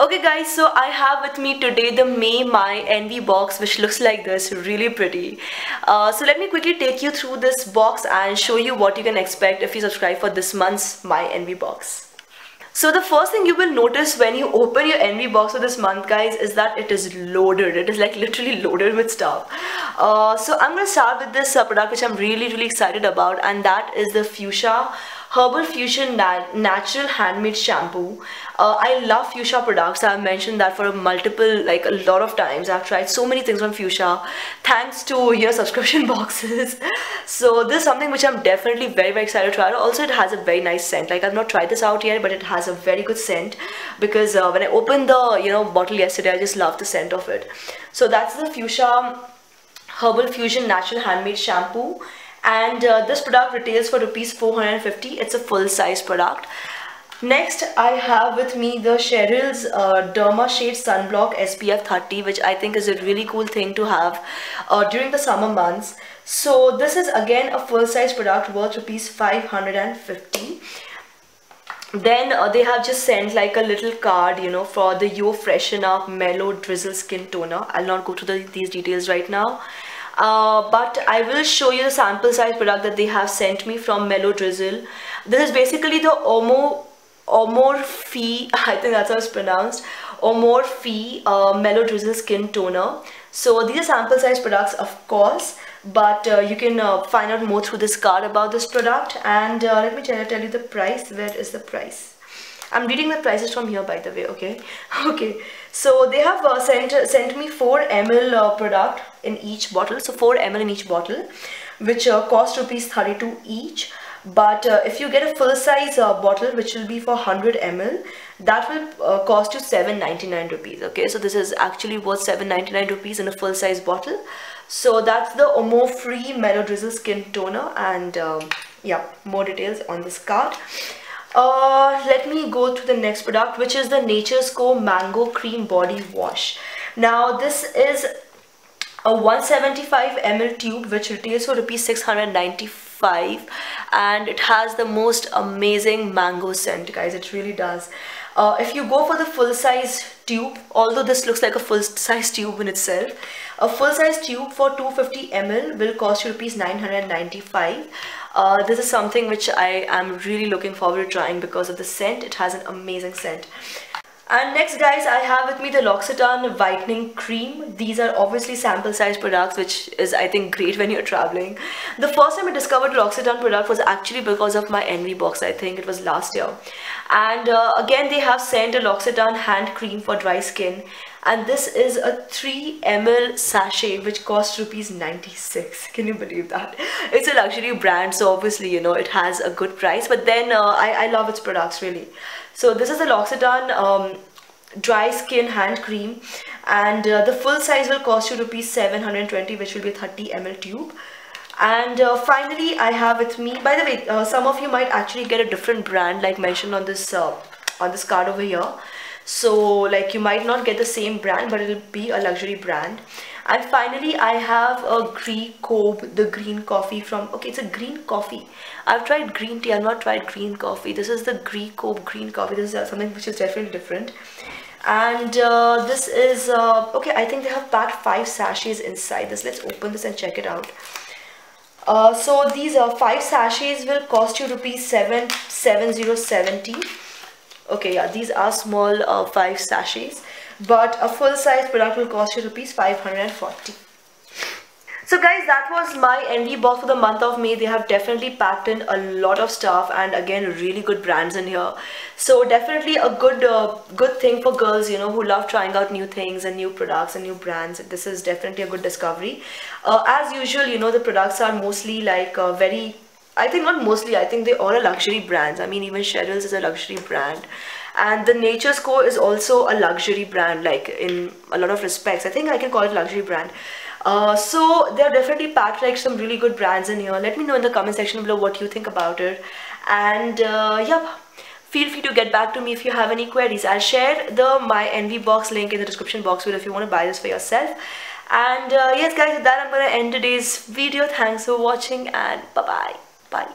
Okay guys, so I have with me today the May My Envy box, which looks like this, really pretty. So let me quickly take you through this box and show you what you can expect if you subscribe for this month's My Envy box. So the first thing you will notice when you open your Envy box for this month, guys, is that it is loaded. It is like literally loaded with stuff. So I'm going to start with this product which I'm really excited about, and that is the Fuchsia Herbal Fusion Natural Handmade Shampoo. I love Fuchsia products. I've mentioned that for a lot of times. I've tried so many things from Fuchsia thanks to your subscription boxes. So this is something which I'm definitely very excited to try. Also, it has a very nice scent. Like, I've not tried this out yet, but it has a very good scent because when I opened the bottle yesterday, I just love the scent of it. So that's the Fuchsia Herbal Fusion Natural Handmade Shampoo. And this product retails for rupees 450. It's a full-size product. Next, I have with me the Cheryl's Derma Shade Sunblock SPF 30, which I think is a really cool thing to have during the summer months. So this is again a full-size product worth rupees 550. Then they have just sent like a little card, for the Yo Freshen Up Mellow Drizzle Skin Toner. I'll not go through these details right now. But I will show you the sample size product that they have sent me from Mellow Drizzle. This is basically the Omorphe, I think that's how it's pronounced, Omorphe Mellow Drizzle Skin Toner. So these are sample size products, of course, but you can find out more through this card about this product. And let me tell you the price. Where is the price? I'm reading the prices from here, by the way. Okay, so they have sent me 4 ml product in each bottle. So 4 ml in each bottle, which cost rupees 32 each. But if you get a full size bottle, which will be for 100 ml, that will cost you 799 rupees. Okay, so this is actually worth 799 rupees in a full size bottle. So that's the Omorphe Mellow Drizzle Skin Toner. And yeah, more details on this card. Let me go to the next product, which is the Nature's Co Mango Cream Body Wash. Now this is a 175 ml tube which retails for rupees 695, and it has the most amazing mango scent, guys. It really does. If you go for the full size tube, although this looks like a full size tube in itself, a full size tube for 250 ml will cost you rupees 995. This is something which I am really looking forward to trying because of the scent. It has an amazing scent. And next, guys, I have with me the L'Occitane Whitening Cream. These are obviously sample size products, which is, I think, great when you're traveling. The first time I discovered L'Occitane product was actually because of my Envy box. I think it was last year. And again, they have sent a L'Occitane hand cream for dry skin. And this is a 3 ml sachet which costs rupees 96. Can you believe that? It's a luxury brand, so obviously, it has a good price. But then I love its products, really. So this is the L'Occitane dry skin hand cream, and the full size will cost you rupees 720, which will be a 30 ml tube. And finally, I have with me, by the way, some of you might actually get a different brand like mentioned on this card over here. So like you might not get the same brand, but it'll be a luxury brand. And finally, I have a Green the green coffee from, okay, it's a green coffee. I've tried green tea, I've not tried green coffee. This is the green coffee. This is something which is definitely different. And this is, okay, I think they have packed 5 sachets inside this. Let's open this and check it out. So these 5 sachets will cost you rupees 770. Okay, yeah, these are small 5 sachets, but a full size product will cost you rupees 540. So guys, that was my Envy box for the month of May. They have definitely packed in a lot of stuff, and again, really good brands in here. So definitely a good thing for girls, who love trying out new things and new products and new brands. This is definitely a good discovery. As usual, the products are mostly like I think not mostly, I think they all are luxury brands. I mean, even Cheryl's is a luxury brand. And the Nature's Co is also a luxury brand, like in a lot of respects. I think I can call it luxury brand. So they're definitely packed like some really good brands in here. Let me know in the comment section below what you think about it. And yeah, feel free to get back to me if you have any queries. I'll share the My Envy box link in the description box below if you want to buy this for yourself. And yes guys, with that I'm going to end today's video. Thanks for watching, and bye-bye. Bye.